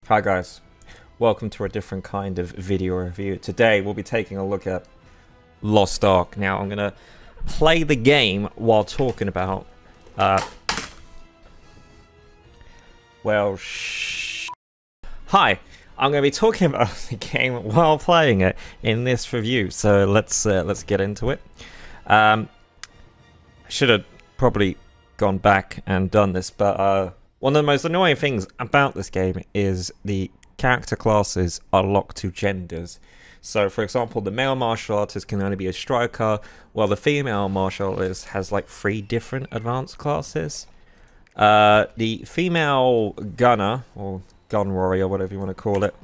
Hi guys, welcome to a different kind of video review. Today we'll be taking a look at Lost Ark. Now I'm gonna play the game while talking about Hi, I'm gonna be talking about the game while playing it in this review. So let's get into it. I should have probably gone back and done this, but one of the most annoying things about this game is the character classes are locked to genders. So, for example, the male martial artist can only be a striker, while the female martial artist has like 3 different advanced classes. The female gunner, or gun warrior, whatever you want to call it,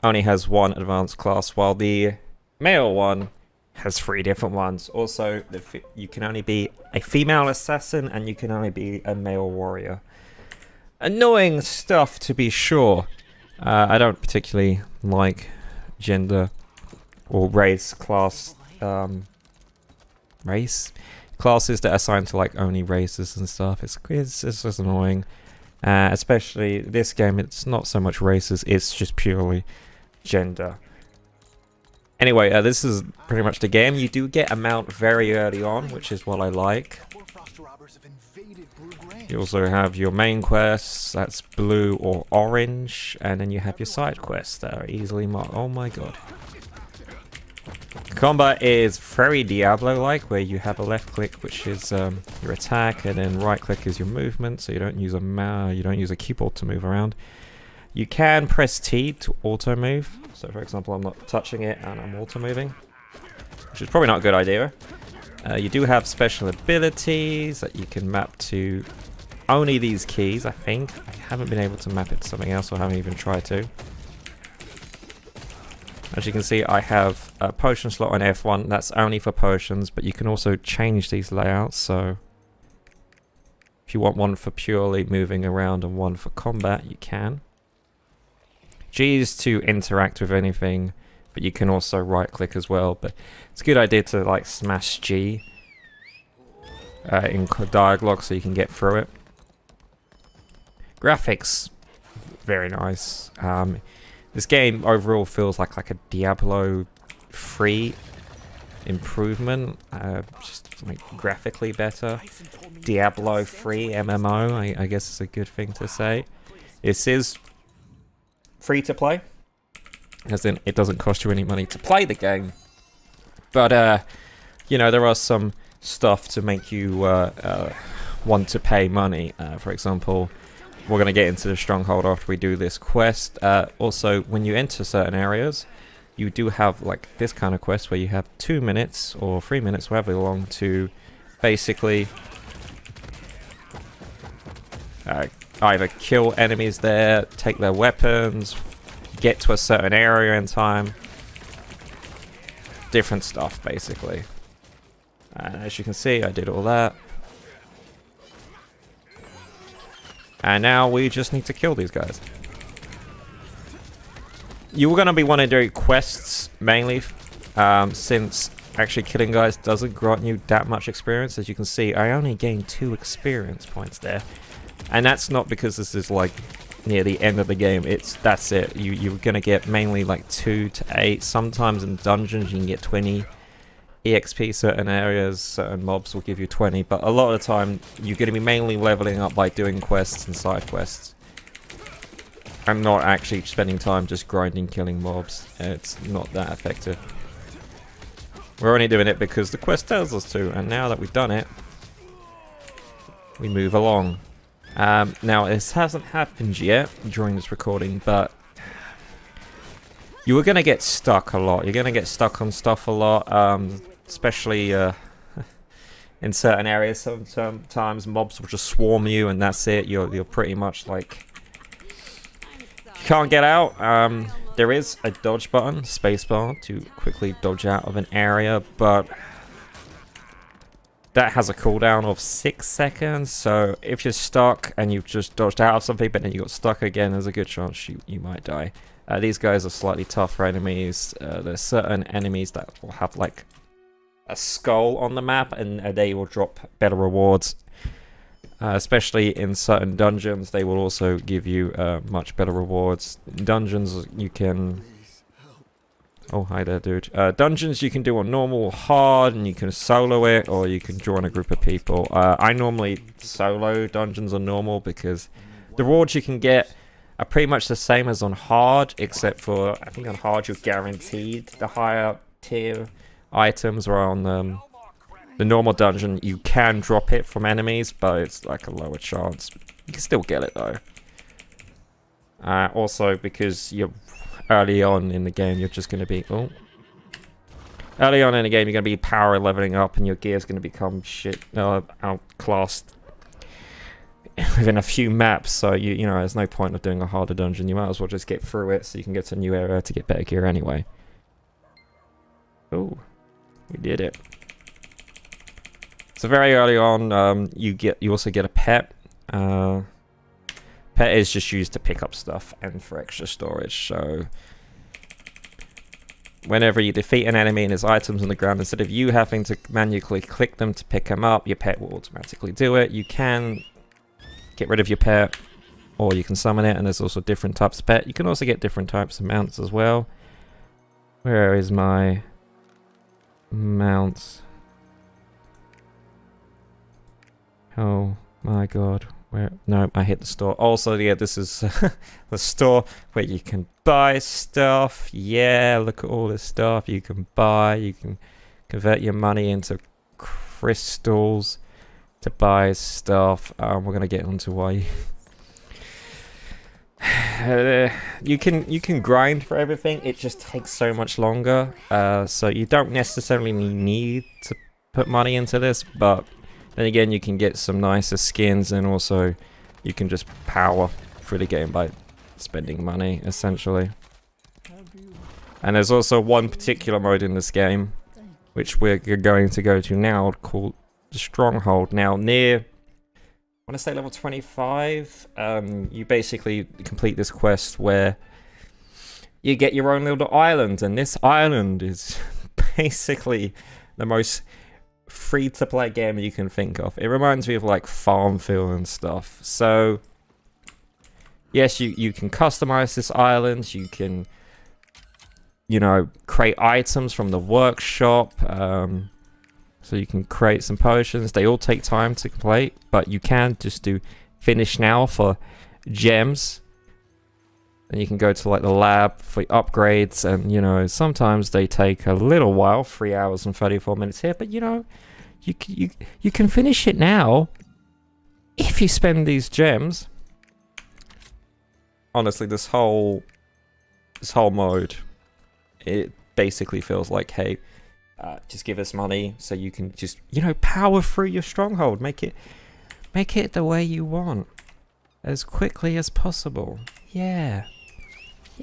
only has 1 advanced class, while the male one has 3 different ones. Also, you can only be a female assassin, and you can only be a male warrior. Annoying stuff, to be sure. I don't particularly like gender or race class race classes that are assigned to like only races and stuff. It's just annoying. Especially this game, it's not so much races, it's just purely gender. Anyway, this is pretty much the game. You do get a mount very early on, which is what I like. You also have your main quests, that's blue or orange, and then you have your side quests that are easily marked. Oh my god. Combat is very Diablo-like, where you have a left click, which is your attack, and then right click is your movement, so you don't use a keyboard to move around. You can press T to auto move. So for example, I'm not touching it and I'm auto moving, which is probably not a good idea. You do have special abilities that you can map to only these keys, I think. I haven't been able to map it to something else, or haven't even tried to. As you can see, I have a potion slot on F1. That's only for potions, but you can also change these layouts. So if you want one for purely moving around and one for combat, you can. G is to interact with anything, but you can also right click as well. But it's a good idea to like smash G in dialogue so you can get through it. Graphics, very nice. This game overall feels like a Diablo 3 improvement, just like graphically better. Diablo 3 MMO, I guess is a good thing to say. This is free to play, as in it doesn't cost you any money to play the game. But you know, there are some stuff to make you want to pay money. For example, we're going to get into the Stronghold after we do this quest. Also, when you enter certain areas, you do have like this kind of quest where you have 2 minutes or 3 minutes, however long, to basically either kill enemies there, take their weapons, get to a certain area in time. Different stuff, basically. And as you can see, I did all that. And now we just need to kill these guys. You're going to be wanting to do quests mainly, since actually killing guys doesn't grant you that much experience. As you can see, I only gained 2 experience points there. And that's not because this is like near the end of the game. That's it. You're going to get mainly like 2 to 8. Sometimes in dungeons you can get 20 EXP, certain areas, certain mobs will give you 20, but a lot of the time you're going to be mainly leveling up by doing quests and side quests. I'm not actually spending time just grinding, killing mobs. It's not that effective. We're only doing it because the quest tells us to, and now that we've done it, we move along. Now, this hasn't happened yet during this recording, but you are going to get stuck a lot. You're going to get stuck on stuff a lot, especially in certain areas. Sometimes mobs will just swarm you, and that's it. You're pretty much like, you can't get out. There is a dodge button, spacebar, to quickly dodge out of an area, but that has a cooldown of 6 seconds. So if you're stuck and you've just dodged out of something, but then you got stuck again, there's a good chance you might die. These guys are slightly tougher enemies. There's certain enemies that will have like a skull on the map, and they will drop better rewards. Especially in certain dungeons, they will also give you much better rewards. Dungeons you can... Oh, hi there, dude. Dungeons you can do on normal, hard, and you can solo it, or you can join a group of people. I normally solo dungeons on normal because the rewards you can get are pretty much the same as on hard, except for, I think on hard you're guaranteed the higher tier items, or on the normal dungeon you can drop it from enemies, but it's like a lower chance. You can still get it though. Also, because you're early on in the game, you're just going to be... Oh. Early on in the game, you're going to be power leveling up, and your gear's going to become outclassed within a few maps. So you know, there's no point of doing a harder dungeon. You might as well just get through it, so you can get to a new area to get better gear anyway. Oh, we did it. So very early on, you also get a pet. Pet is just used to pick up stuff and for extra storage. So whenever you defeat an enemy and there's items on the ground, instead of you having to manually click them to pick them up, your pet will automatically do it. You can get rid of your pet, or you can summon it, and there's also different types of pet. You can also get different types of mounts as well. Where is my mounts? Oh my god. Where? No, I hit the store. Also, yeah, this is the store where you can buy stuff. Yeah, look at all this stuff you can buy. You can convert your money into crystals to buy stuff. We're gonna get onto why you can grind for everything. It just takes so much longer. So you don't necessarily need to put money into this, but then again, you can get some nicer skins, and also you can just power through the game by spending money, essentially. And there's also one particular mode in this game, which we're going to go to now, called the Stronghold. Now, near, I want to say level 25, you basically complete this quest where you get your own little island, and this island is basically the most free-to-play game you can think of. It reminds me of like Farmville and stuff. So yes, you can customize this island. You can, you know, create items from the workshop. So you can create some potions. They all take time to complete, but you can just do finish now for gems. And you can go to like the lab for upgrades, and you know, sometimes they take a little while, 3 hours and 34 minutes here, but you know, you can finish it now if you spend these gems. Honestly, this whole mode, it basically feels like, hey, just give us money so you can just, you know, power through your stronghold, make it the way you want, as quickly as possible. Yeah.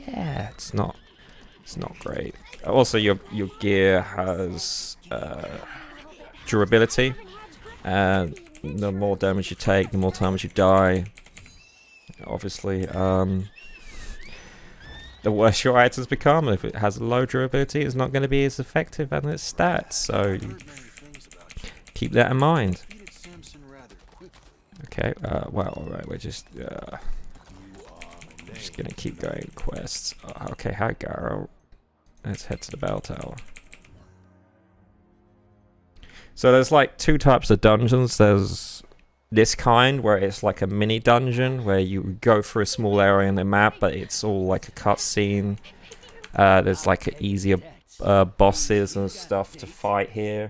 Yeah, it's not great. Also, your gear has durability, and the more damage you take, the more times you die. Obviously, the worse your items become. If it has low durability, it's not going to be as effective as its stats. So you keep that in mind. Okay. Well, alright. We're just gonna keep going quests. Okay, hi Garo. Let's head to the bell tower. So there's like two types of dungeons. There's this kind where it's like a mini dungeon where you go through a small area in the map, but it's all like a cutscene. There's like easier bosses and stuff to fight here.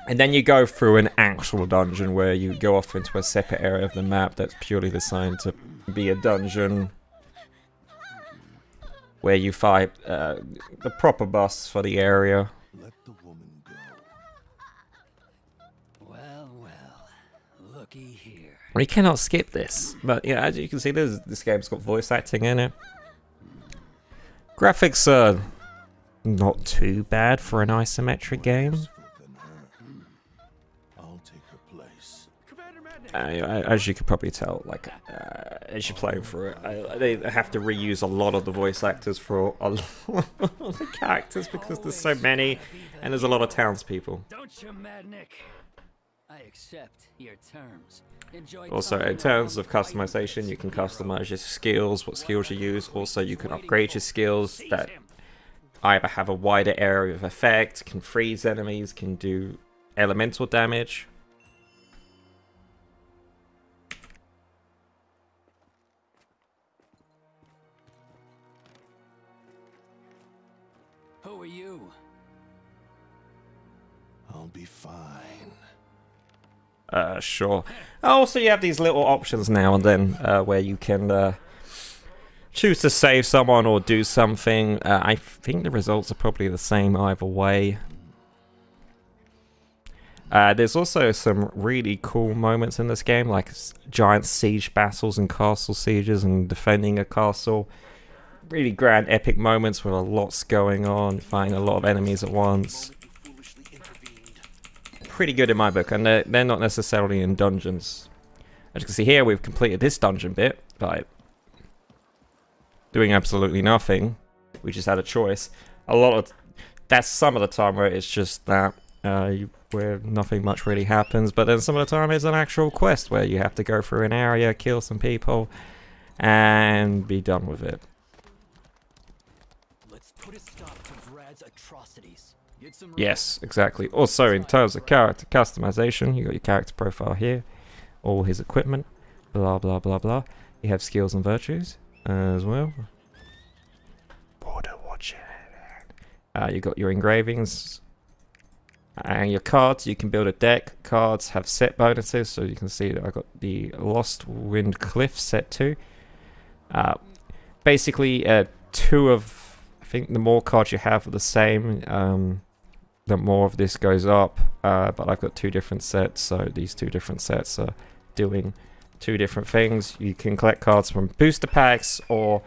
And then you go through an actual dungeon where you go off into a separate area of the map that's purely designed to be a dungeon where you fight the proper boss for the area. Let the woman go. Well, looky here. We cannot skip this, but yeah, as you can see, this game's got voice acting in it. Graphics are not too bad for an isometric game. As you could probably tell, like as you're playing through it, they have to reuse a lot of the voice actors for a lot of the characters because there's so many, and there's a lot of townspeople. Don't you, Mad Nick? I accept your terms. Enjoy Also, in terms of customization, you can customize your skills, what skills you use. Also, you can upgrade your skills that either have a wider area of effect, can freeze enemies, can do elemental damage. Who are you? I'll be fine. Sure. Also, you have these little options now and then where you can choose to save someone or do something. I think the results are probably the same either way. There's also some really cool moments in this game, like giant siege battles and castle sieges and defending a castle. Really grand, epic moments with a lot's going on, fighting a lot of enemies at once. Pretty good in my book, and they're not necessarily in dungeons. As you can see here, we've completed this dungeon bit by doing absolutely nothing. We just had a choice. That's some of the time where it's just that where nothing much really happens, but then some of the time it's an actual quest where you have to go through an area, kill some people, and be done with it. Let's put a stop to Vrad's atrocities. Yes, exactly. Also, in terms of character customization, you got your character profile here, all his equipment, blah blah blah blah. You have skills and virtues as well. Border watcher. You got your engravings and your cards. You can build a deck. Cards have set bonuses, so you can see that I got the Lost Wind Cliff set 2. Basically, two of, I think the more cards you have are the same. The more of this goes up, but I've got 2 different sets, so these 2 different sets are doing 2 different things. You can collect cards from booster packs or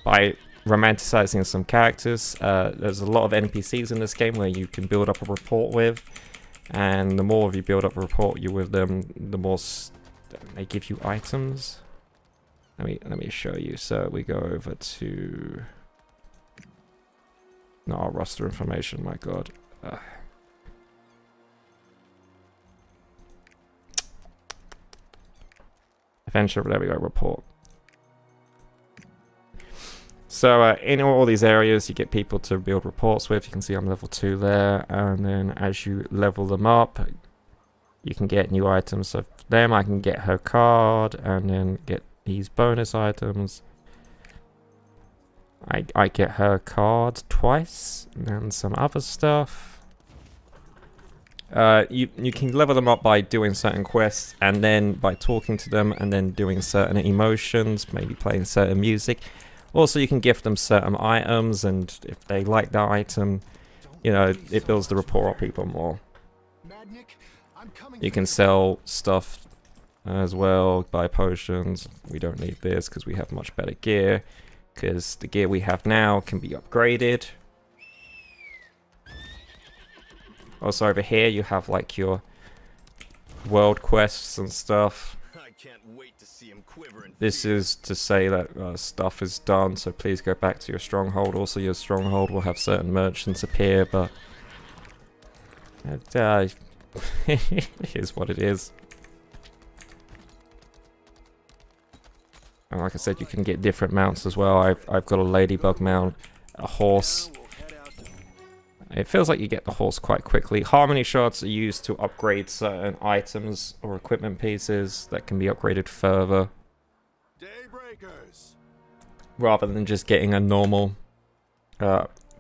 by romanticizing some characters. There's a lot of NPCs in this game where you can build up a rapport with, and the more you build up a rapport with them, the more they give you items. Let me show you. So we go over to our roster information. My God. Adventure, there we go, report. So in all these areas you get people to build reports with. You can see I'm level 2 there, and then as you level them up you can get new items. So for them I can get her card and then get these bonus items. I get her card twice and some other stuff. You can level them up by doing certain quests and then by talking to them and then doing certain emotions, maybe playing certain music. Also, you can gift them certain items, and if they like that item, you know, it builds the rapport of people more. You can sell stuff as well, buy potions. We don't need this because we have much better gear, because the gear we have now can be upgraded. Also over here you have like your world quests and stuff. I can't wait to see him quiver and This is to say that stuff is done, so please go back to your stronghold. Also, your stronghold will have certain merchants appear, but it is what it is. And like I said, you can get different mounts as well. I've got a ladybug mount, a horse. It feels like you get the horse quite quickly. Harmony shards are used to upgrade certain items or equipment pieces that can be upgraded further, rather than just getting a normal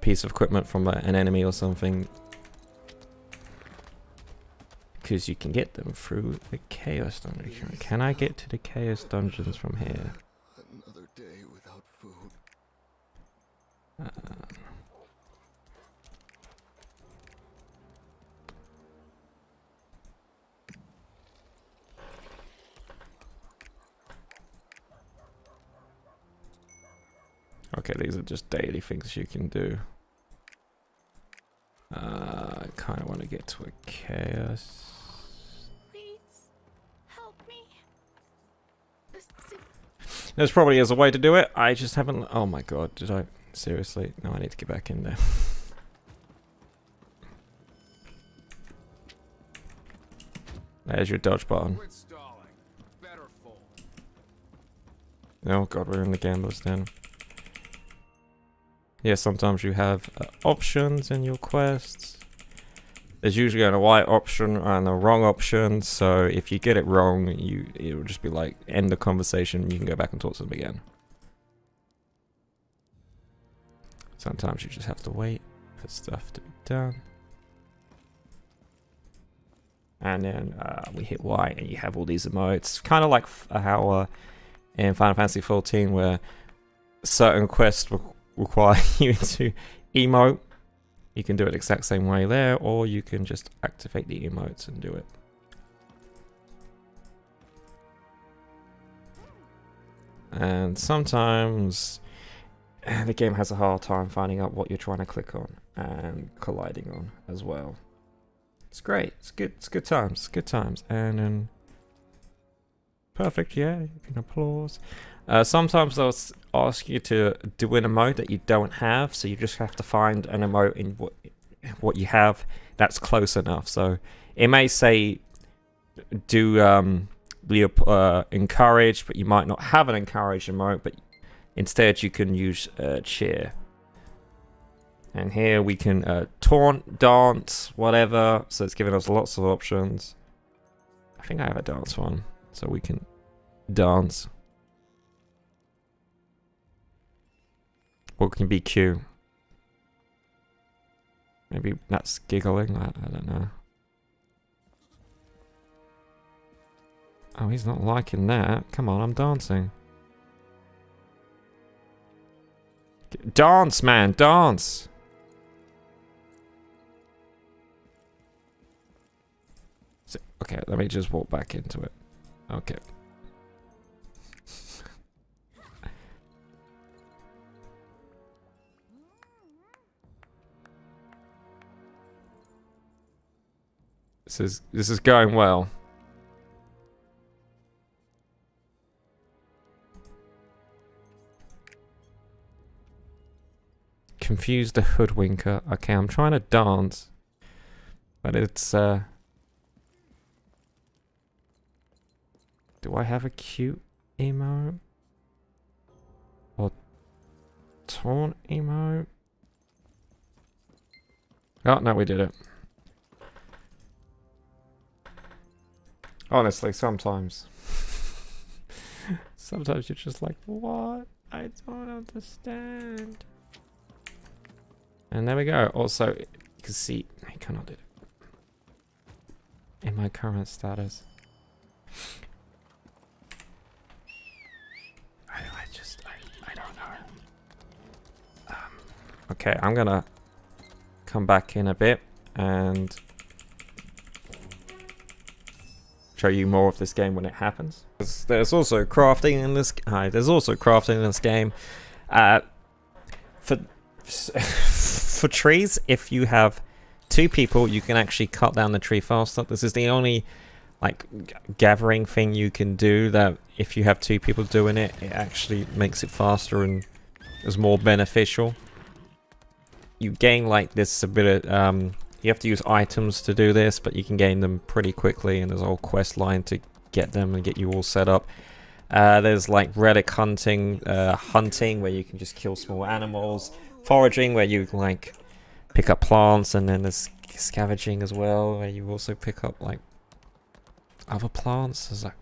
piece of equipment from an enemy or something, because you can get them through the Chaos Dungeon. Can I get to the Chaos Dungeons from here? another day without food. Okay, these are just daily things you can do. I kind of want to get to a Chaos. Please help me. There's probably is a way to do it. I just haven't. Oh my God, did I? Seriously? No, I need to get back in there. There's your dodge button. Quit stalling. Better fold. Oh god, we're in the gamblers den. Yeah, sometimes you have options in your quests. There's usually a right option and a wrong option, so if you get it wrong, it'll just be like, end the conversation, you can go back and talk to them again. Sometimes you just have to wait for stuff to be done. And then we hit Y and you have all these emotes. Kind of like how in Final Fantasy XIV where certain quests require you to emote. You can do it the exact same way there, or you can just activate the emotes and do it. And sometimes the game has a hard time finding out what you're trying to click on and colliding on as well. It's great. It's good. It's good times. It's good times. And then perfect. Yeah, you can applause. Sometimes they'll ask you to do an emote that you don't have, so you just have to find an emote in what you have that's close enough. So it may say do the encourage, but you might not have an encourage emote, but instead you can use cheer. And here we can taunt, dance, whatever. So it's giving us lots of options. I think I have a dance one, so we can dance. Or it can be Q. Maybe that's giggling, I don't know. Oh, he's not liking that. Come on, I'm dancing. Dance, man, dance! So, okay, let me just walk back into it. Okay. This is going well. Confuse the hoodwinker. Okay, I'm trying to dance, but it's do I have a cute emote or taunt emote? Oh no, we did it. Honestly, sometimes you're just like, what? I don't understand. And there we go. Also, you can see I cannot do it in my current status. I don't know. Okay, I'm gonna come back in a bit and show you more of this game when it happens. There's also crafting in this. There's also crafting in this game. For trees, if you have two people, you can actually cut down the tree faster. This is the only like gathering thing you can do that if you have two people doing it, it actually makes it faster and is more beneficial. You gain like this ability. You have to use items to do this, but you can gain them pretty quickly, and there's a whole quest line to get them and get you all set up. There's like relic hunting, where you can just kill small animals. Foraging, where you like pick up plants, and then there's scavenging as well, where you also pick up like other plants. There's like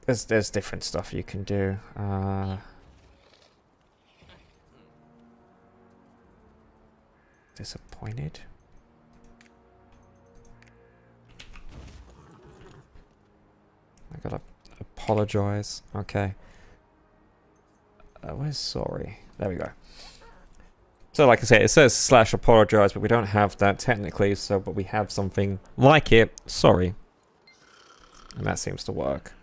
there's different stuff you can do. Disappointed. I gotta apologize. Okay. Where's sorry? There we go. So like I said, it says / apologize, but we don't have that technically, so but we have something like it, sorry. And that seems to work.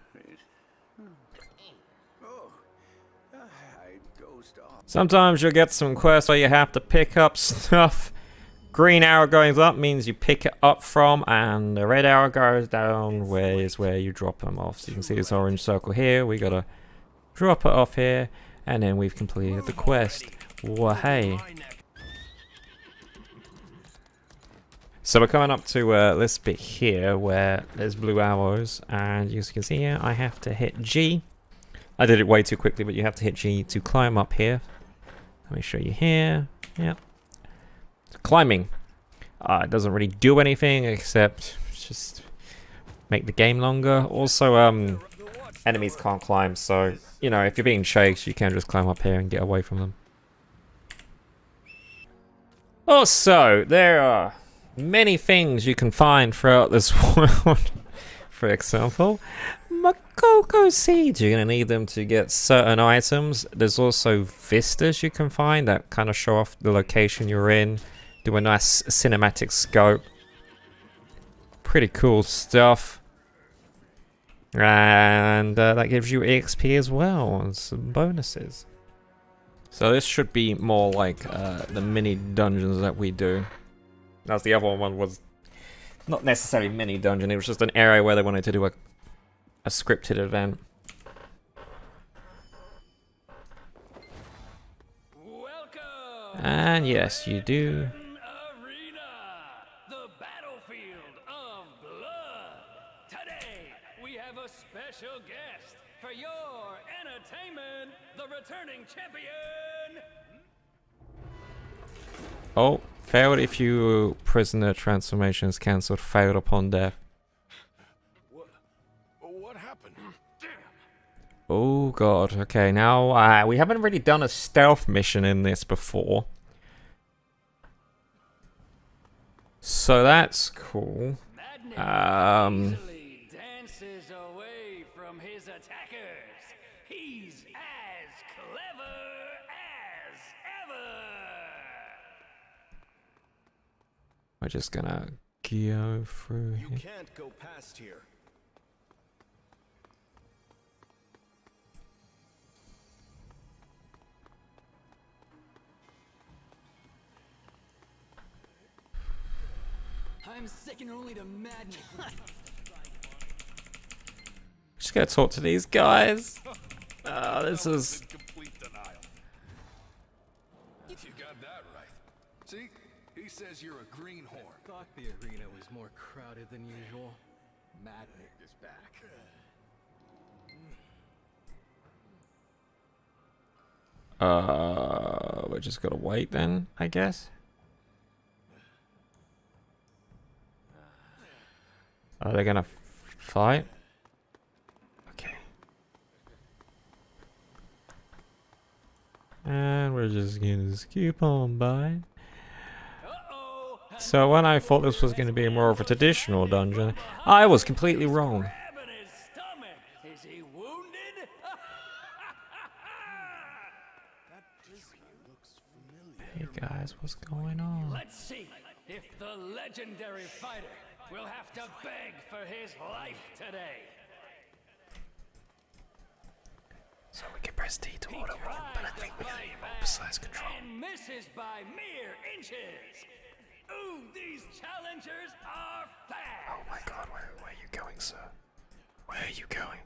Sometimes you'll get some quests where you have to pick up stuff. Green arrow going up means you pick it up from, and the red arrow goes down where is where you drop them off. So you can see this orange circle here. We gotta drop it off here. And then we've completed the quest. Whoa, hey. So we're coming up to this bit here where there's blue arrows, and as you can see here, I have to hit G. I did it way too quickly, but you have to hit G to climb up here. Let me show you here. Yeah. Climbing. It doesn't really do anything except just make the game longer. Also, enemies can't climb, so, you know, if you're being chased, you can just climb up here and get away from them. Also, there are many things you can find throughout this world. For example, Makoko seeds. You're going to need them to get certain items. There's also vistas you can find that kind of show off the location you're in. Do a nice cinematic scope. Pretty cool stuff. And that gives you EXP as well and some bonuses. So this should be more like the mini dungeons that we do. As the other one was not necessarily mini dungeon, it was just an area where they wanted to do a scripted event. Welcome. And yes, you do. Arena, the battlefield of blood. Today we have a special guest for your entertainment, the returning champion. Oh, failed if you prisoner transformation is cancelled. Failed upon death. What happened? Damn. Oh god. Okay, now we haven't really done a stealth mission in this before, so that's cool. Easily dances away from his attackers. He's as clever as ever. We're just gonna go through You here. can't go past here. I'm second only to madness. Just gotta talk to these guys. This is. Complete denial. You got that right. See? He says you're a greenhorn. Thought the arena was more crowded than usual. Madnik is back. We're just gonna wait then, I guess. Are they gonna fight? Okay. And we're just gonna keep on by. So when I thought this was gonna be more of a traditional dungeon, I was completely wrong. Grabbing his stomach. Is he wounded? Hey guys, what's going on? Let's see if the legendary fighter will have to beg for his life today. So we can press D to auto roll, but I think we're gonna need more precise control. And misses by mere inches. Ooh, these challengers are fast. Oh my god, where are you going, sir? Where are you going?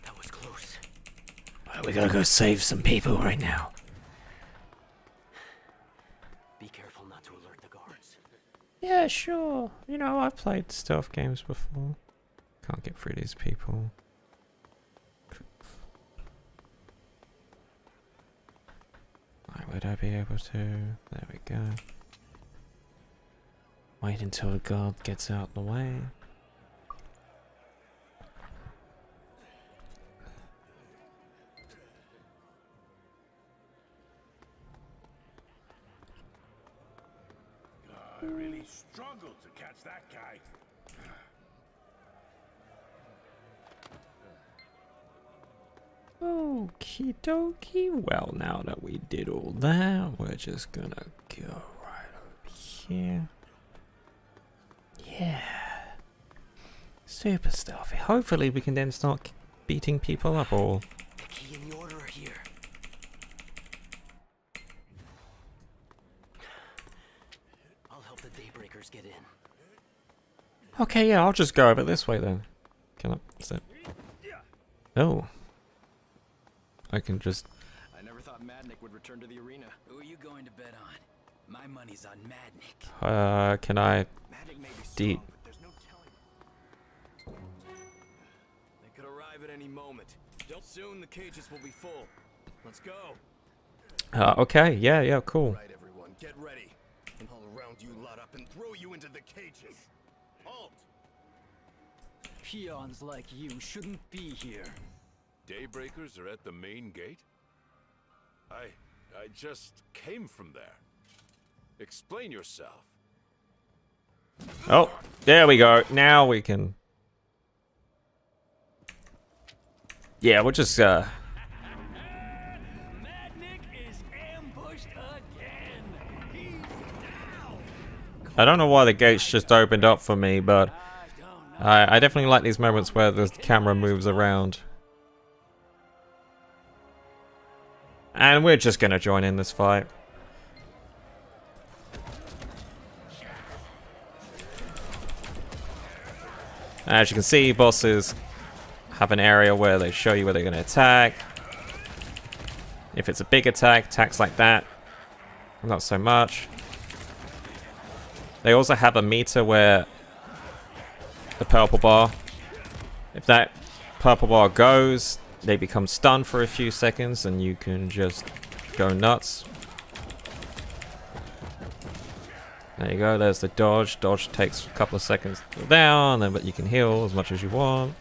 That was close. Well, we gotta go save some people right now. Be careful not to alert the guards. Yeah, sure. You know, I've played stealth games before. Can't get through these people. Right, would I be able to? There we go. Wait until the guard gets out the way. I really struggled to catch that guy. Okie dokie. Well, now that we did all that, we're just gonna go right over here. Yeah. Super stealthy. Hopefully we can then start beating people up all. The key and the order are here. I'll help the Daybreakers get in. Okay, yeah, I'll just go over this way then. Can I sit? Oh. I can just... I never thought Madnik would return to the arena. Who are you going to bet on? My money's on Madnik. Can I Madnik may be deep? strong, but there's no telling. They could arrive at any moment. Soon the cages will be full. Let's go. Okay, yeah, cool. Right, everyone, get ready. And I'll round you lot up and throw you into the cages. Halt! Peons like you shouldn't be here. Daybreakers are at the main gate? I just came from there. Explain yourself. Oh, there we go. Now we can... Yeah, we'll just, Madnik is ambushed again. He's down. I don't know why the gates just opened up for me, but... I definitely like these moments where the camera moves around. And we're just gonna join in this fight. As you can see, bosses have an area where they show you where they're going to attack. If it's a big attack, attacks like that, not so much. They also have a meter where the purple bar, if that purple bar goes, they become stunned for a few seconds and you can just go nuts. There you go, there's the dodge. Dodge takes a couple of seconds to go down, but you can heal as much as you want.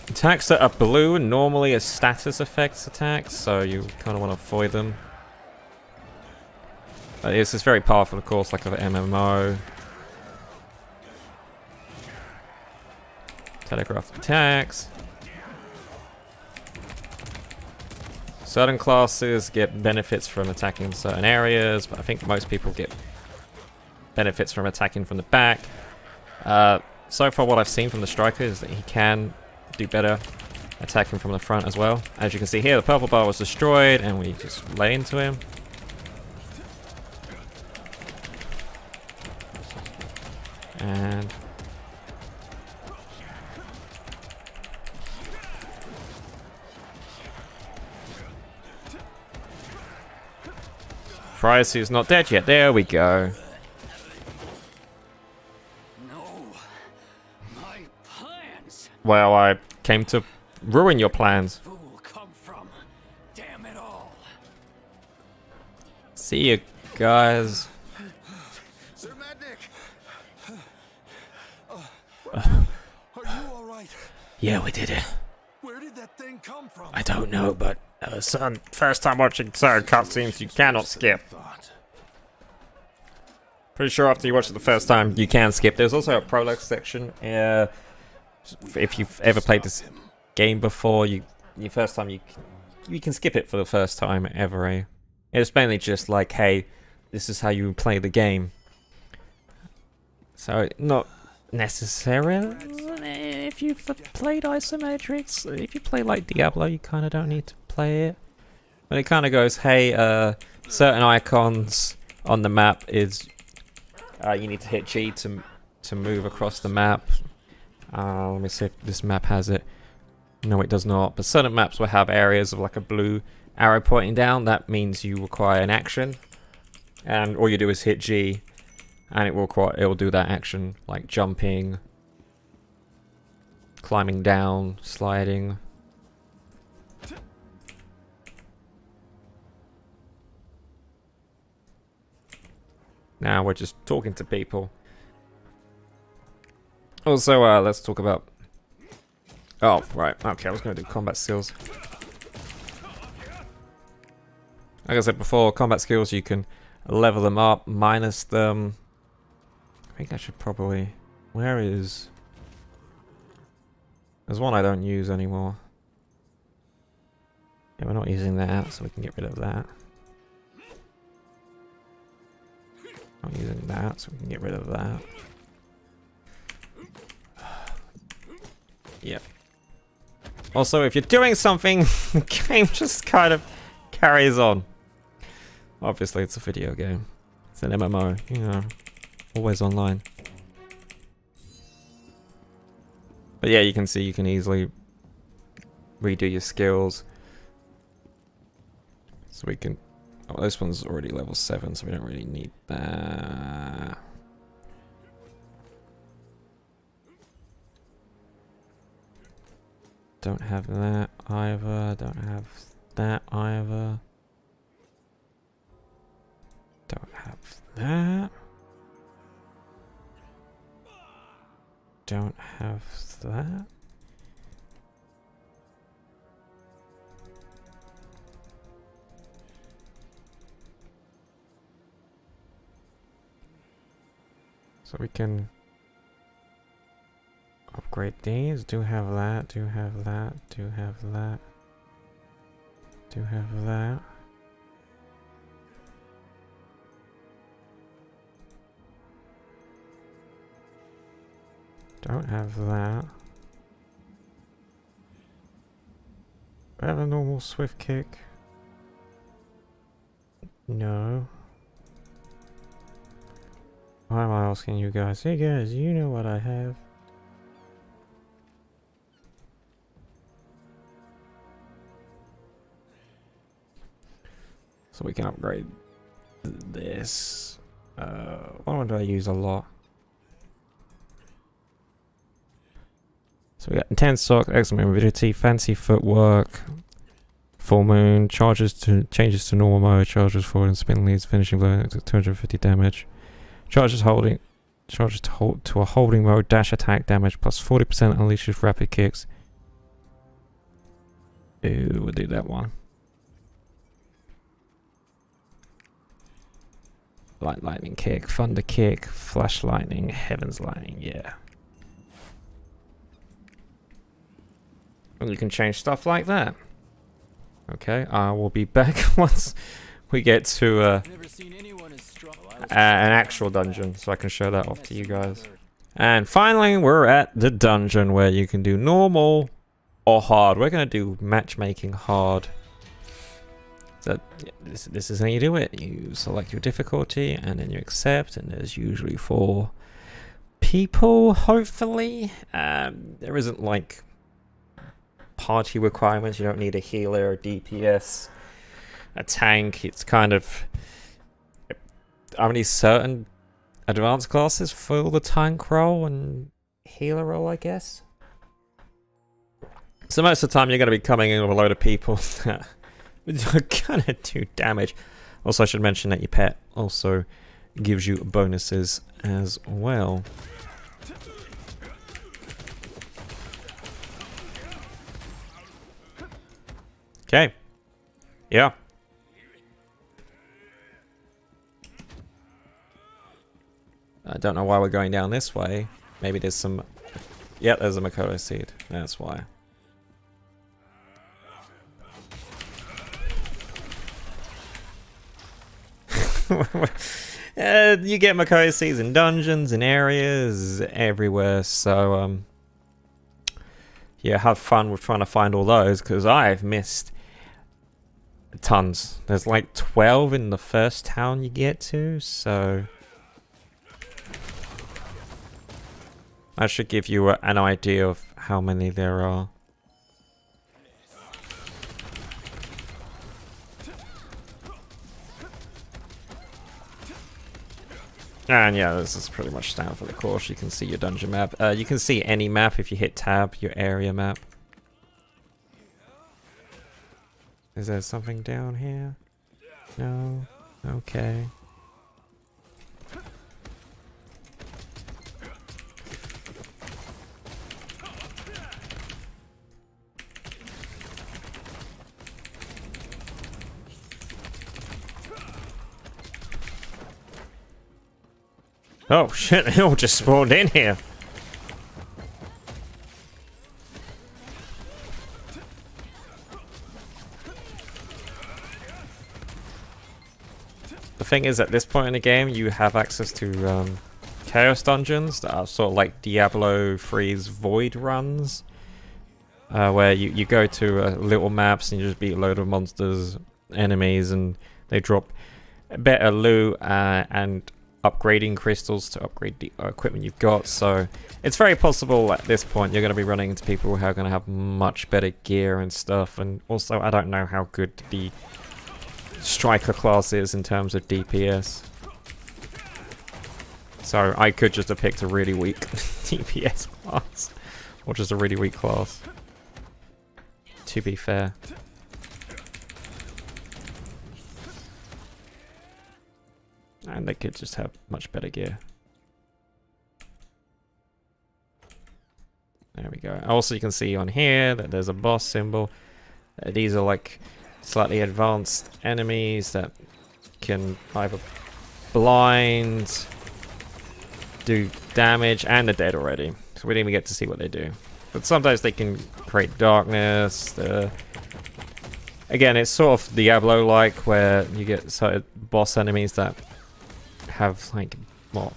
Attacks that are blue normally are status effects attacks, so you kind of want to avoid them. This is very powerful, of course, like an MMO. Telegraph attacks. Certain classes get benefits from attacking certain areas, but I think most people get benefits from attacking from the back. So far what I've seen from the striker is that he can do better attacking from the front as well. As you can see here, the purple bar was destroyed and we just lay into him. And Price who's not dead yet. There we go. No. My plans. Well, I came to ruin your plans. Who will come from? Damn it all. See you guys. Sir Madnik! Are you alright? Yeah, we did it. Where did that thing come from? I don't know, but son, first time watching certain cutscenes, you cannot skip. Pretty sure after you watch it the first time, you can skip. There's also a prologue section. If you've ever played this game before, your first time, you can skip it for the first time ever. Eh? It's mainly just like, hey, this is how you play the game. So not necessarily. If you've played isometrics, if you play like Diablo, you kind of don't need to play it. But it kind of goes, hey, certain icons on the map is you need to hit G to move across the map. Let me see if this map has it. No, it does not. But certain maps will have areas of like a blue arrow pointing down. That means you require an action, and all you do is hit G, and it will do that action, like jumping, climbing down, sliding. Now we're just talking to people. Also, let's talk about... Oh, right. Okay, I was going to do combat skills. Like I said before, combat skills, you can level them up, minus them. I think I should probably... Where is... There's one I don't use anymore. Yeah, we're not using that, so we can get rid of that. Not using that, so we can get rid of that. Yep. Also, if you're doing something, the game just kind of carries on. Obviously, it's a video game. It's an MMO, you know, always online. But yeah, you can see you can easily redo your skills. So we can... Oh, this one's already level 7, so we don't really need that. Don't have that either. Don't have that either. Don't have that. Don't have that. So we can upgrade these. Do have that. Do have that. Do have that. Do have that. Don't have that. Do I have a normal swift kick? No. Why am I asking you guys? Hey guys, you know what I have. So we can upgrade this. What one do I use a lot? So we got intense sock, excellent mobility, fancy footwork, full moon, changes to normal mode, charges forward and spin leads, finishing blow, 250 damage. Charges to a holding mode, dash attack damage plus 40% unleashes rapid kicks. Ooh, we'll do that one. Lightning kick, thunder kick, flash lightning, heaven's lightning, yeah. And you can change stuff like that. Okay, I will be back once we get to an actual dungeon, so I can show that off to you guys. And finally, we're at the dungeon where you can do normal or hard. We're going to do matchmaking hard. So this is how you do it. You select your difficulty and then you accept, and there's usually 4 people, hopefully. There isn't like party requirements. You don't need a healer, a DPS, a tank. It's kind of only certain advanced classes fill the tank role and healer role, I guess. So most of the time you're going to be coming in with a load of people that are going to do damage. Also, I should mention that your pet also gives you bonuses as well. Okay. Yeah. I don't know why we're going down this way. Maybe there's some... Yeah, there's a Makoto seed. That's why. You get Makoto seeds in dungeons, in areas, everywhere. So, yeah, have fun with trying to find all those, because I've missed tons. There's like 12 in the first town you get to, so that should give you an idea of how many there are. And yeah, this is pretty much standard for the course. You can see your dungeon map. You can see any map if you hit tab, your area map. Is there something down here? No? Okay. Oh shit, they all just spawned in here. The thing is, at this point in the game, you have access to Chaos Dungeons that are sort of like Diablo 3's Void runs. Where you go to little maps and you just beat a load of monsters, enemies, and they drop better loot and upgrading crystals to upgrade the equipment you've got. So it's very possible at this point you're going to be running into people who are going to have much better gear and stuff. And also, I don't know how good the striker class is in terms of DPS. So I could just have picked a really weak DPS class. Or just a really weak class. To be fair. And they could just have much better gear. There we go. Also, you can see on here that there's a boss symbol. These are like slightly advanced enemies that can either blind, do damage, and they're dead already. So we didn't even get to see what they do. But sometimes they can create darkness. Again, it's sort of Diablo-like, where you get sort of boss enemies that have like more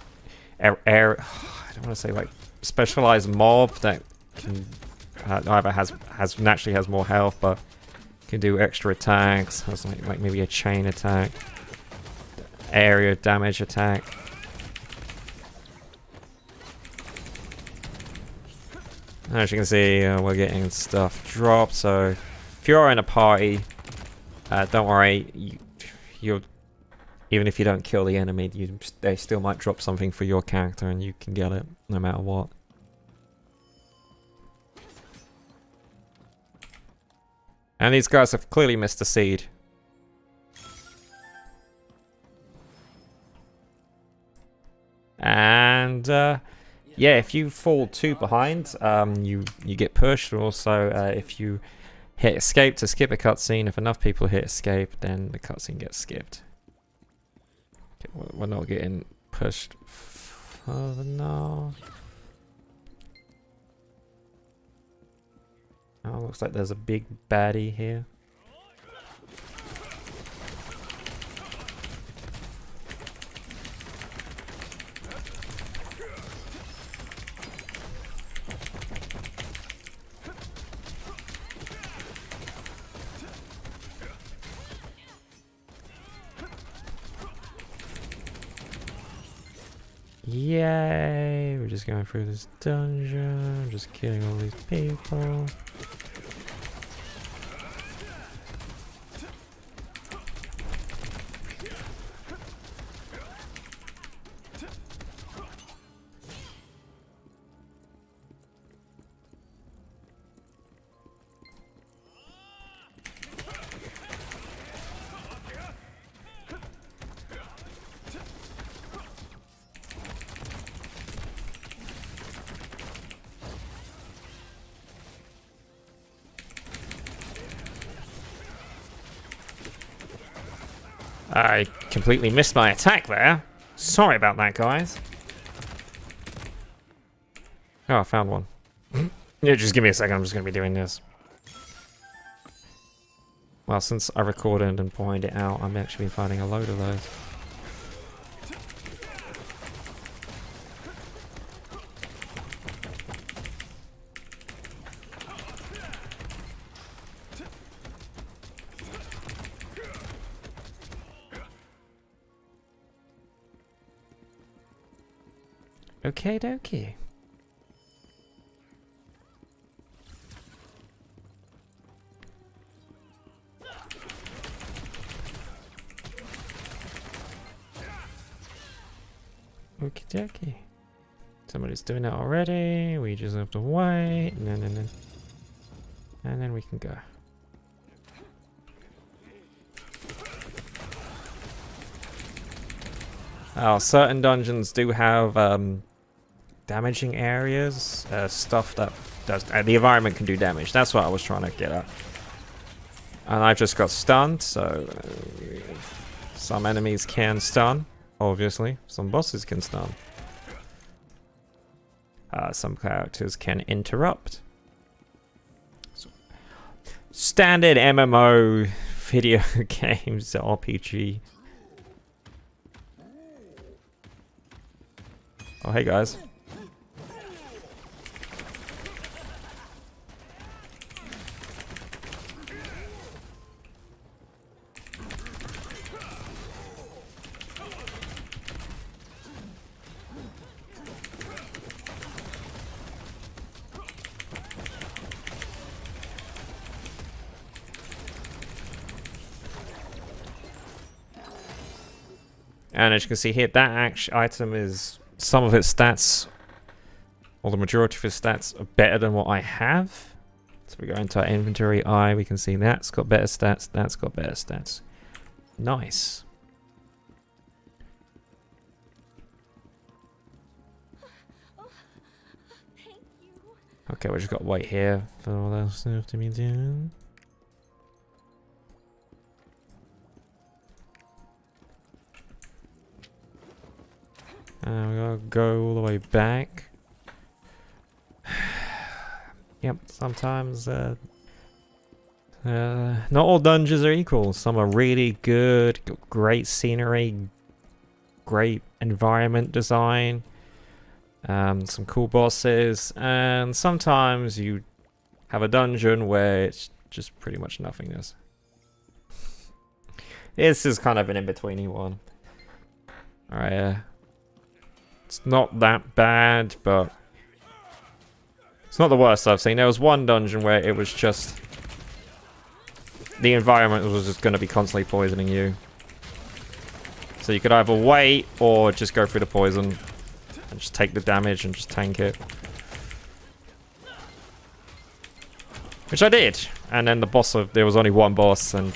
I don't want to say like specialized mob that can either has naturally has more health, but can do extra attacks. Has like maybe a chain attack, area damage attack. As you can see, we're getting stuff dropped. So if you're in a party, don't worry. You'll even if you don't kill the enemy, they still might drop something for your character, and you can get it no matter what. And these guys have clearly missed a seed. And yeah, if you fall too behind, you get pushed. Also, if you hit escape to skip a cutscene, if enough people hit escape, then the cutscene gets skipped. Okay, we're not getting pushed further now. Oh, looks like there's a big baddie here. Yay! We're just going through this dungeon, just killing all these people. I completely missed my attack there. Sorry about that, guys. Oh, I found one. Yeah, just give me a second. I'm just going to be doing this. Well, since I recorded and pointed it out, I'm actually finding a load of those. Okie dokie. Okie dokie. Somebody's doing it already. We just have to wait. And then we can go. Oh, certain dungeons do have damaging areas, stuff that does the environment can do damage. That's what I was trying to get at. And I just got stunned, so some enemies can stun, obviously. Some bosses can stun. Some characters can interrupt. So, standard MMO video games, RPG. Oh, hey guys. And as you can see here, that item is some of its stats, or the majority of its stats, are better than what I have. So we go into our inventory eye, we can see that's got better stats, that's got better stats. Nice. Thank you. Okay, we just got to wait here for all that stuff to be done. And we gotta go all the way back. Yep, sometimes not all dungeons are equal. Some are really good, got great scenery, great environment design, some cool bosses, and sometimes you have a dungeon where it's just pretty much nothingness. This is kind of an in-betweeny one. Alright, it's not that bad, but it's not the worst I've seen. There was one dungeon where it was just... the environment was just going to be constantly poisoning you. So you could either wait or just go through the poison and just take the damage and just tank it. Which I did. And then the boss there was only one boss and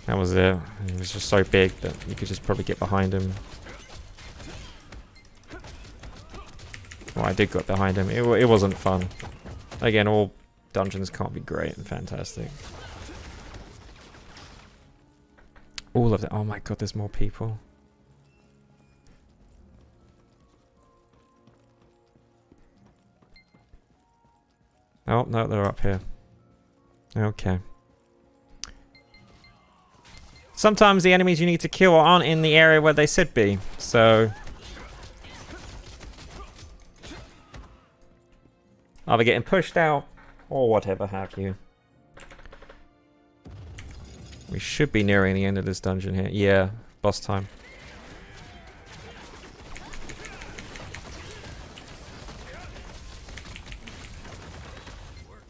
that was it. It was just so big that you could just probably get behind him. Well, I did get behind him. It wasn't fun. Again, all dungeons can't be great and fantastic. All of them. Oh my god, there's more people. Oh, no, they're up here. Okay. Sometimes the enemies you need to kill aren't in the area where they should be, so... either getting pushed out, or whatever have you. We should be nearing the end of this dungeon here. Yeah, boss time.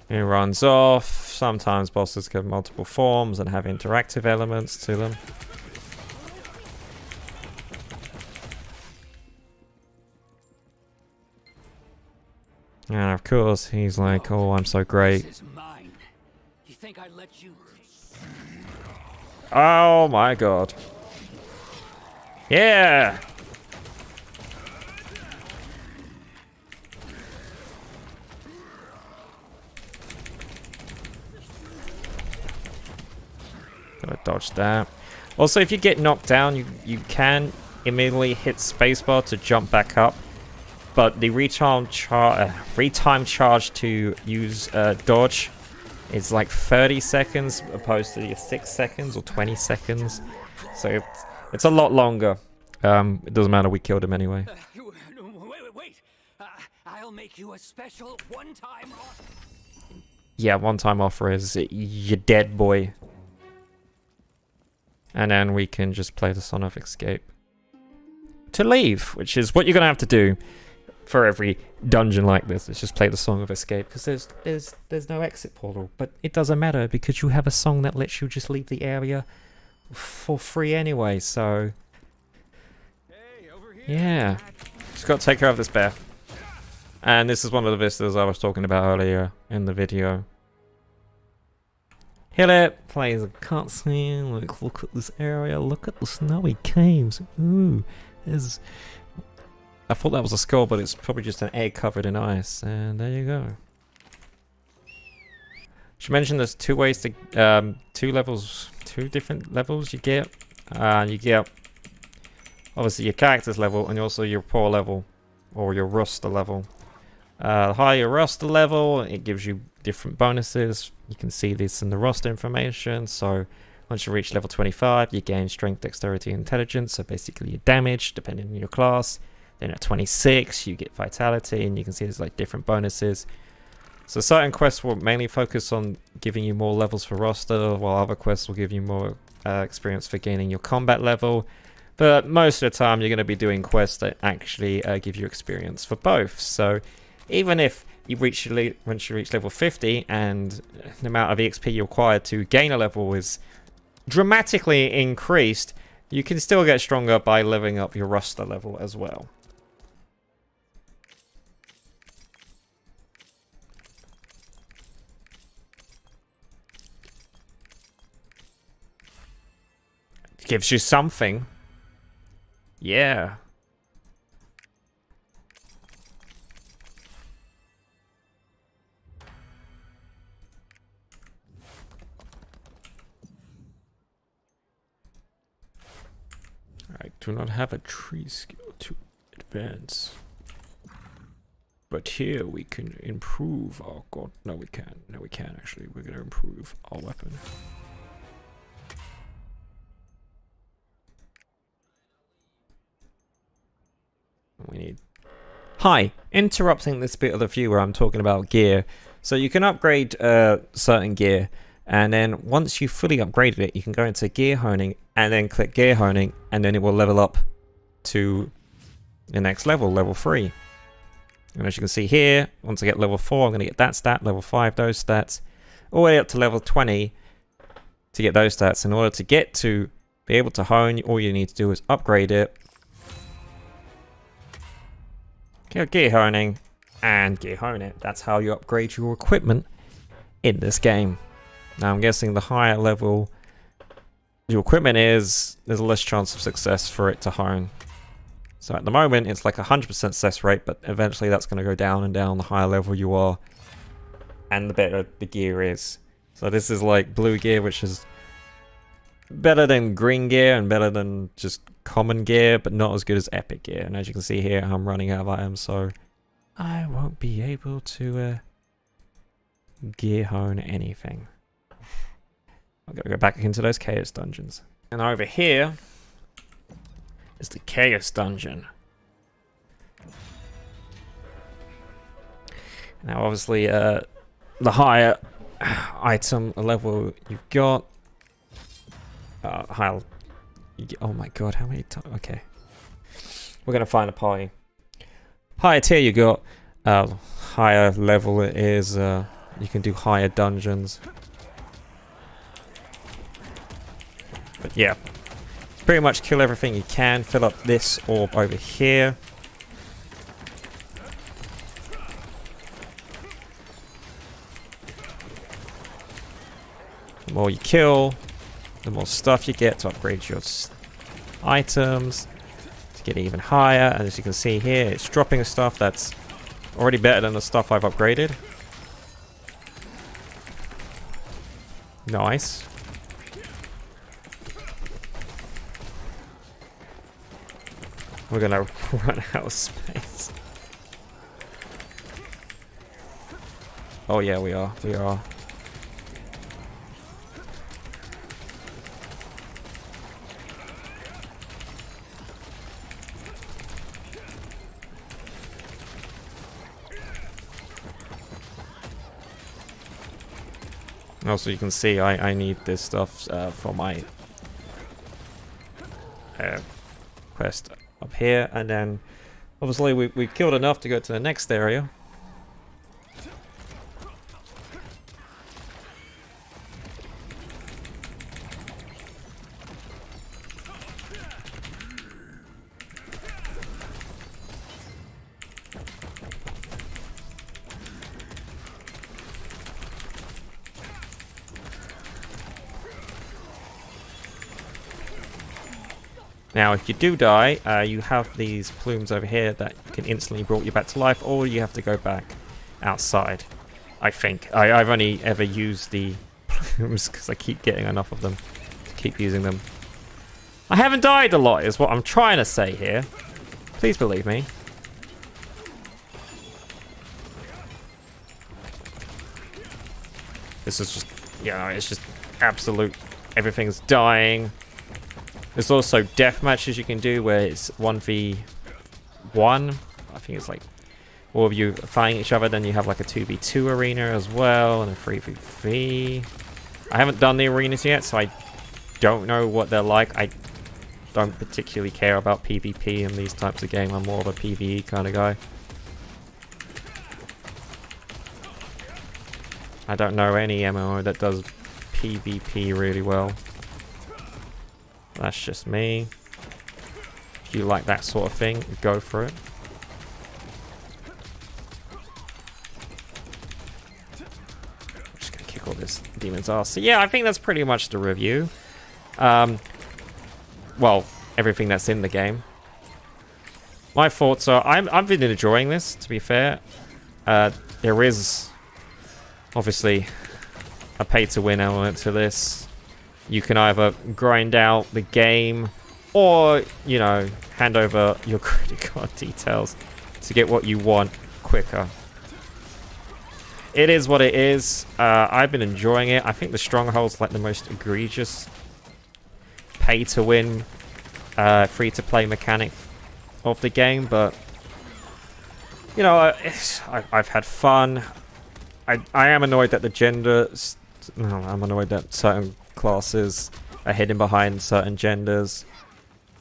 He runs off. Sometimes bosses get multiple forms and have interactive elements to them. And of course, he's like, "Oh, I'm so great." This is mine. You think I let you? Oh my god. Yeah! Gotta dodge that. Also, if you get knocked down, you can immediately hit spacebar to jump back up. But the retime charge to use dodge is like 30 seconds opposed to your 6 seconds or 20 seconds. So it's a lot longer. It doesn't matter, we killed him anyway. Wait. I'll make you a special one-time offer. Yeah, one-time offer is you're dead, boy. And then we can just play the Song of Escape to leave, which is what you're gonna have to do for every dungeon like this. Is just play the Song of Escape, because there's no exit portal. But it doesn't matter because you have a song that lets you just leave the area for free anyway. So yeah, just got to take care of this bear. And this is one of the vistas I was talking about earlier in the video. Hit it, plays a cutscene, like look at this area, look at the snowy caves. Ooh, there's... I thought that was a skull, but it's probably just an egg covered in ice. And there you go. Should mention there's two ways to, two different levels you get. You get, obviously, your character's level and also your poor level, or your roster level. The higher your roster level, it gives you different bonuses. You can see this in the roster information. So once you reach level 25, you gain strength, dexterity, and intelligence. So basically your damage, depending on your class. Then at 26, you get vitality, and you can see there's like different bonuses. So certain quests will mainly focus on giving you more levels for roster, while other quests will give you more experience for gaining your combat level. But most of the time, you're going to be doing quests that actually give you experience for both. So even if you reach once you reach level 50 and the amount of EXP you require to gain a level is dramatically increased, You can still get stronger by leveling up your roster level as well. It gives you something. Yeah. I do not have a tree skill to advance. But here we can improve our god. No, we can't. No, we can't actually. We're going to improve our weapon. We need... Hi! Interrupting this bit of the view where I'm talking about gear. So you can upgrade certain gear. And then once you've fully upgraded it, you can go into gear honing and then click gear honing, and then it will level up to the next level, level 3. And as you can see here, once I get level 4, I'm going to get that stat, level 5, those stats, all the way up to level 20 to get those stats. In order to get to be able to hone, all you need to do is upgrade it. Gear honing and gear hone it. That's how you upgrade your equipment in this game. Now I'm guessing the higher level your equipment is, there's less chance of success for it to hone. So at the moment it's like 100% success rate, but eventually that's going to go down and down the higher level you are and the better the gear is. So this is like blue gear, which is better than green gear and better than just common gear, but not as good as epic gear. And as you can see here, I'm running out of items, so I won't be able to gear hone anything. I'm gonna go back into those chaos dungeons. And over here is the chaos dungeon. Now obviously the higher item level you've got, higher, oh my god, how many times? Okay, we're gonna find a party. Higher tier you got, higher level it is, you can do higher dungeons. But yeah, pretty much kill everything you can, fill up this orb over here. The more you kill, the more stuff you get to upgrade your items, to get even higher. And as you can see here, it's dropping stuff that's already better than the stuff I've upgraded. Nice. We're gonna run out of space. Oh yeah, we are. We are. Also, you can see I need this stuff for my quest up here, and then obviously we've killed enough to go to the next area. Now, if you do die, you have these plumes over here that can instantly bring you back to life, or you have to go back outside. I think. I've only ever used the plumes because I keep getting enough of them to keep using them. I haven't died a lot, is what I'm trying to say here. Please believe me. This is just, yeah, it's just absolute. Everything's dying. There's also death matches you can do where it's 1v1. I think it's like all of you fighting each other. Then you have like a 2v2 arena as well, and a 3v3. I haven't done the arenas yet, so I don't know what they're like. I don't particularly care about PvP in these types of games. I'm more of a PvE kind of guy. I don't know any MMO that does PvP really well. That's just me. If you like that sort of thing, go for it. I'm just gonna kick all this demon's ass. So yeah, I think that's pretty much the review. Well, everything that's in the game. My thoughts are, I've been enjoying this, to be fair. There is obviously a pay-to-win element to this. You can either grind out the game or, you know, hand over your credit card details to get what you want quicker. It is what it is. I've been enjoying it. I think the Stronghold's like the most egregious pay-to-win free-to-play mechanic of the game, but you know, I've had fun. I am annoyed that the gender... No, I'm annoyed that certain classes are hidden behind certain genders.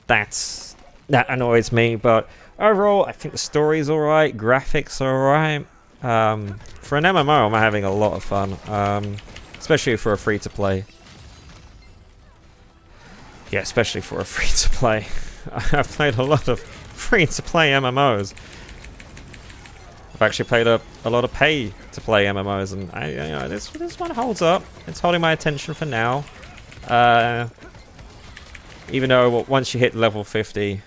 That annoys me, but overall, I think the story's alright, graphics are alright. For an MMO, I'm having a lot of fun, especially for a free-to-play. Yeah, especially for a free-to-play. I've played a lot of free-to-play MMOs. I've actually played a lot of pay-to-play MMOs, and you know, this one holds up. It's holding my attention for now. Even though once you hit level 50,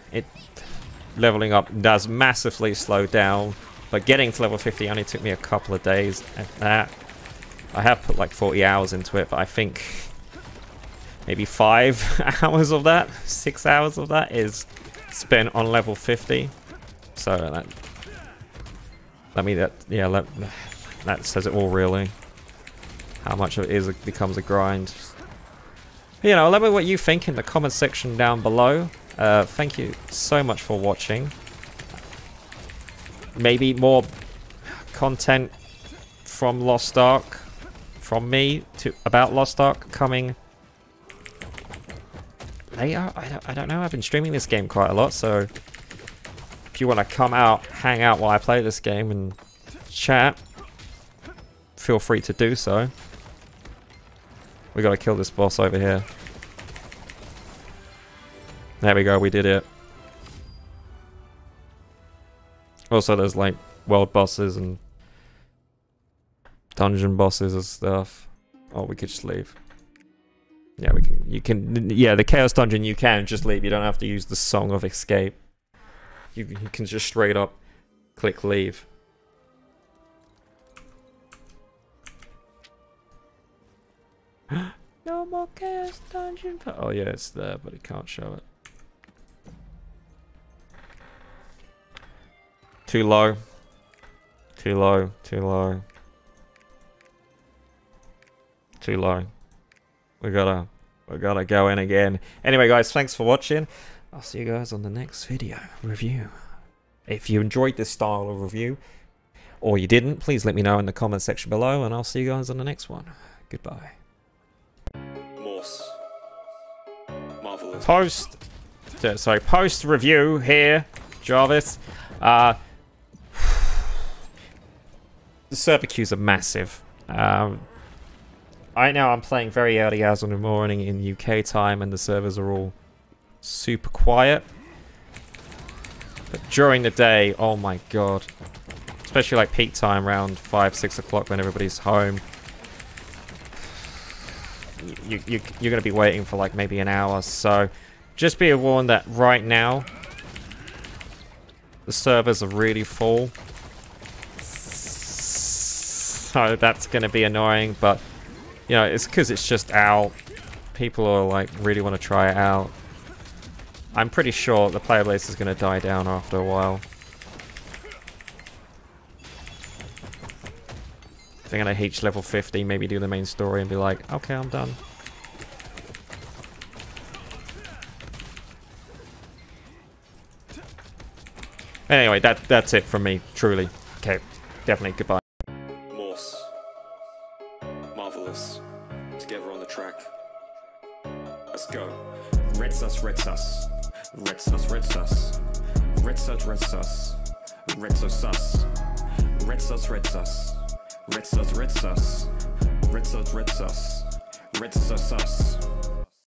leveling up does massively slow down. But getting to level 50 only took me a couple of days at that. I have put like 40 hours into it, but I think maybe 5 hours of that, 6 hours of that is spent on level 50. So that says it all, really. How much of it becomes a grind. You know, let me know what you think in the comment section down below. Thank you so much for watching. Maybe more content from Lost Ark, from me about Lost Ark coming later. I don't know. I've been streaming this game quite a lot, so if you want to come out, hang out while I play this game and chat, feel free to do so. We gotta kill this boss over here. There we go, we did it. Also, there's like world bosses and dungeon bosses and stuff. Oh, we could just leave. Yeah, we can. You can. Yeah, the Chaos Dungeon, you can just leave. You don't have to use the Song of Escape. You can just straight up click leave. No more Chaos Dungeon. Oh yeah, it's there, but it can't show it. Too low. Too low. Too low. Too low. We gotta go in again. Anyway, guys, thanks for watching. I'll see you guys on the next video review. If you enjoyed this style of review, or you didn't, please let me know in the comment section below, and I'll see you guys on the next one. Goodbye. Post review here, Jarvis. The server queues are massive. Right now I'm playing very early hours in the morning in UK time, and the servers are all super quiet. But during the day, oh my god. Especially like peak time around 5, 6 o'clock when everybody's home. You're going to be waiting for like maybe an hour. So just be warned that right now the servers are really full. So that's going to be annoying, but you know, it's because it's just out. People are like really want to try it out. I'm pretty sure the player base is going to die down after a while. They're going to reach level 50, maybe do the main story and be like, okay, I'm done. Anyway, that's it from me, truly. Okay, definitely, goodbye. Morse. Marvelous. Together on the track. Let's go. Red sus, red sus. Red sus, red sus. Red sus, red sus. Red sus, sus. Red sus, red sus. Red sus, red sus. Red sus, red sus. Red sus, sus.